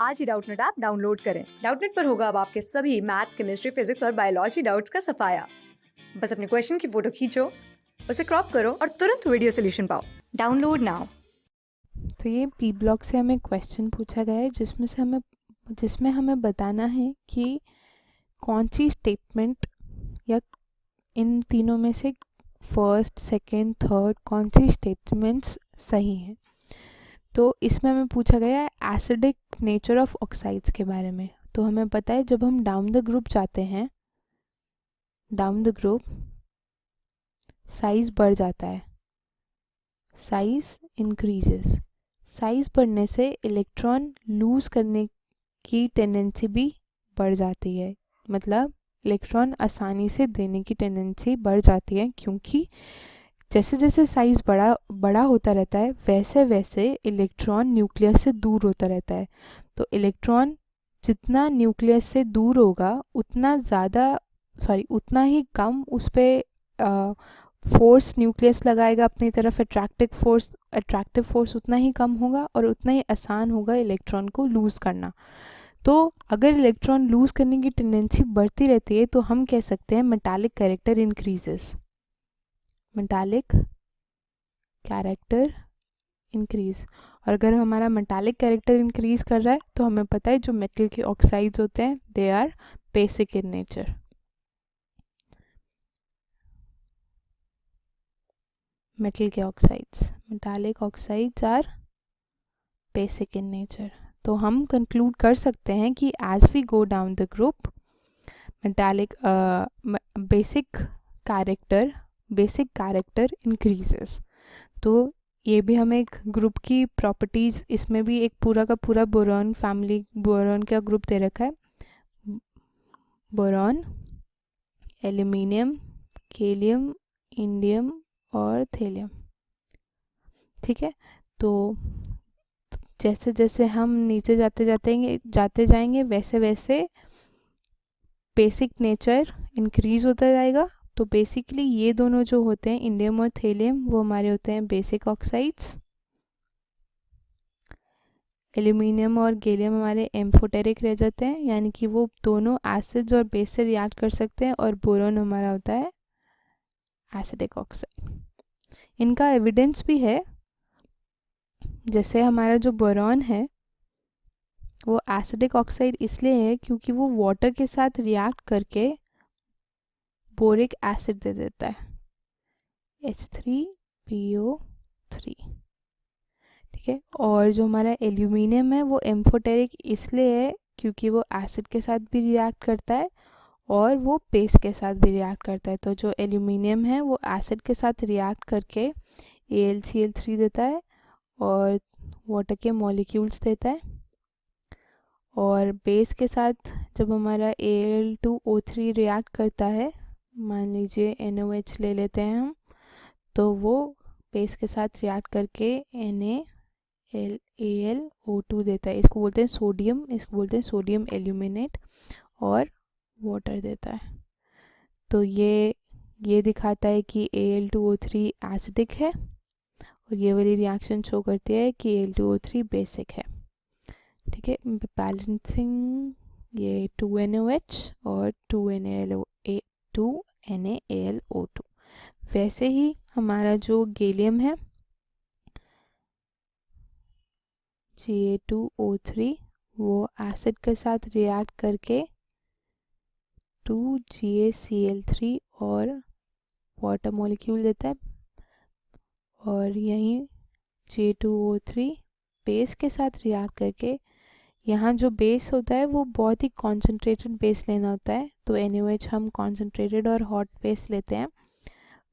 आज ही Doubtnut app download करें। Doubtnut पर होगा अब आपके सभी मैथ्स, केमिस्ट्री, फिजिक्स और बायोलॉजी डाउट्स का सफाया। बस अपने क्वेश्चन की फोटो खींचो, उसे क्रॉप करो और तुरंत वीडियो सोल्यूशन पाओ। Download now. तो ये पी ब्लॉक से हमें क्वेश्चन पूछा गया है जिसमें हमें बताना है कि कौन सी स्टेटमेंट या इन तीनों में से फर्स्ट, सेकंड, थर्ड कौन सी स्टेटमेंट्स सही हैं। तो इसमें हमें पूछा गया है एसिडिक नेचर ऑफ ऑक्साइड्स के बारे में। तो हमें पता है जब हम डाउन द ग्रुप जाते हैं, डाउन द ग्रुप साइज बढ़ जाता है, साइज इंक्रीजेस। साइज बढ़ने से इलेक्ट्रॉन लूज करने की टेंडेंसी भी बढ़ जाती है, मतलब इलेक्ट्रॉन आसानी से देने की टेंडेंसी बढ़ जाती है, क्योंकि जैसे जैसे साइज बड़ा बड़ा होता रहता है वैसे वैसे इलेक्ट्रॉन न्यूक्लियस से दूर होता रहता है। तो इलेक्ट्रॉन जितना न्यूक्लियस से दूर होगा उतना ही कम उस पर फोर्स न्यूक्लियस लगाएगा अपनी तरफ। अट्रैक्टिव फोर्स उतना ही कम होगा और उतना ही आसान होगा इलेक्ट्रॉन को लूज करना। तो अगर इलेक्ट्रॉन लूज करने की टेंडेंसी बढ़ती रहती है तो हम कह सकते हैं metallic character increases. Metallic character increase. और अगर हमारा मेटालिक कैरेक्टर इंक्रीज कर रहा है तो हमें पता है जो मेटल के ऑक्साइड्स होते हैं they are basic in nature. Metal के oxides, metallic oxides are basic in nature. तो हम कंक्लूड कर सकते हैं कि as we go down the group metallic basic character increases. तो ये भी हमें एक ग्रुप की प्रॉपर्टीज, इसमें भी एक पूरा का पूरा बोरॉन फैमिली, बोरॉन का ग्रुप दे रखा है। बोरॉन, एल्यूमिनियम, केलियम, इंडियम और थेलियम। ठीक है, तो जैसे जैसे हम नीचे जाते जाएंगे वैसे वैसे बेसिक नेचर इंक्रीज होता जाएगा। तो बेसिकली ये दोनों जो होते हैं इंडियम और थेलियम वो हमारे होते हैं बेसिक ऑक्साइड्स। एल्यूमिनियम और गैलियम हमारे एम्फोटेरिक रह जाते हैं, यानी कि वो दोनों एसिड्स और बेस से रिएक्ट कर सकते हैं। और बोरॉन हमारा होता है एसिडिक ऑक्साइड। इनका एविडेंस भी है। जैसे हमारा जो बोरॉन है वो एसिडिक ऑक्साइड इसलिए है क्योंकि वो वाटर के साथ रिएक्ट करके बोरिक एसिड दे देता है, H3PO3। ठीक है, और जो हमारा एल्यूमिनियम है वो एम्फोटेरिक इसलिए है क्योंकि वो एसिड के साथ भी रिएक्ट करता है और वो बेस के साथ भी रिएक्ट करता है। तो जो एल्यूमिनियम है वो एसिड के साथ रिएक्ट करके AlCl3 देता है और वाटर के मॉलिक्यूल्स देता है। और बेस के साथ जब हमारा Al2O3 रिएक्ट करता है, मान लीजिए NOH ले लेते हैं हम, तो वो बेस के साथ रिएक्ट करके NaAlO2 देता है। इसको बोलते हैं सोडियम एल्यूमिनेट और वाटर देता है। तो ये दिखाता है कि Al2O3 एसिडिक है और ये वाली रिएक्शन शो करती है कि Al2O3 बेसिक है। ठीक है, बैलेंसिंग ये 2NOH और 2NaAlO2। वैसे ही हमारा जो गैलियम है Ga2O3 वो एसिड के साथ रिएक्ट करके 2GaCl3 और वाटर मॉलिक्यूल देता है। और यहीं J2O3 बेस के साथ रिएक्ट करके, यहाँ जो बेस होता है वो बहुत ही कॉन्सेंट्रेटेड बेस लेना होता है, तो NaOH हम कॉन्सेंट्रेटेड और हॉट बेस लेते हैं,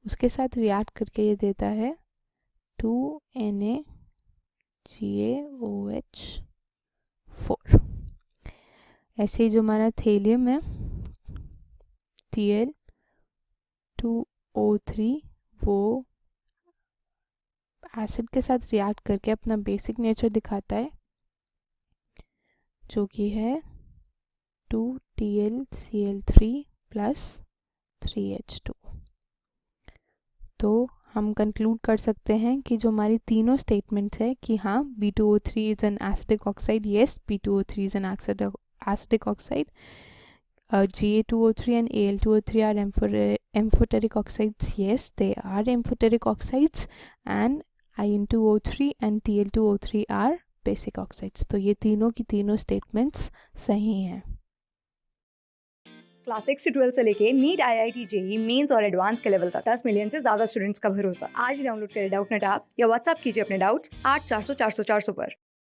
उसके साथ रिएक्ट करके ये देता है 2NaGaOH4। ऐसे ही जो हमारा थेलियम है Tl2O3 वो एसिड के साथ रिएक्ट करके अपना बेसिक नेचर दिखाता है, जो कि है 2TlCl3 प्लस 3H2। तो हम कंक्लूड कर सकते हैं कि जो हमारी तीनों स्टेटमेंट्स है कि हाँ B2O3 is an acidic oxide, yes B2O3 is an acidic oxide, Ga2O3 and Al2O3 are amphoteric oxides, yes they are amphoteric oxides, and In2O3 and Tl2O3 are basic oxides. तो ये तीनों की तीनों स्टेटमेंट्स सही हैं. क्लास 6 से 12 से लेके नीट IIT JEE मेंस और एडवांस के लेवल तक 10 मिलियन से ज्यादा स्टूडेंट्स का भरोसा. आज ही डाउनलोड करें डाउटनेट ऐप या व्हाट्सएप कीजिए अपने डाउट्स 8400 400 400 पर.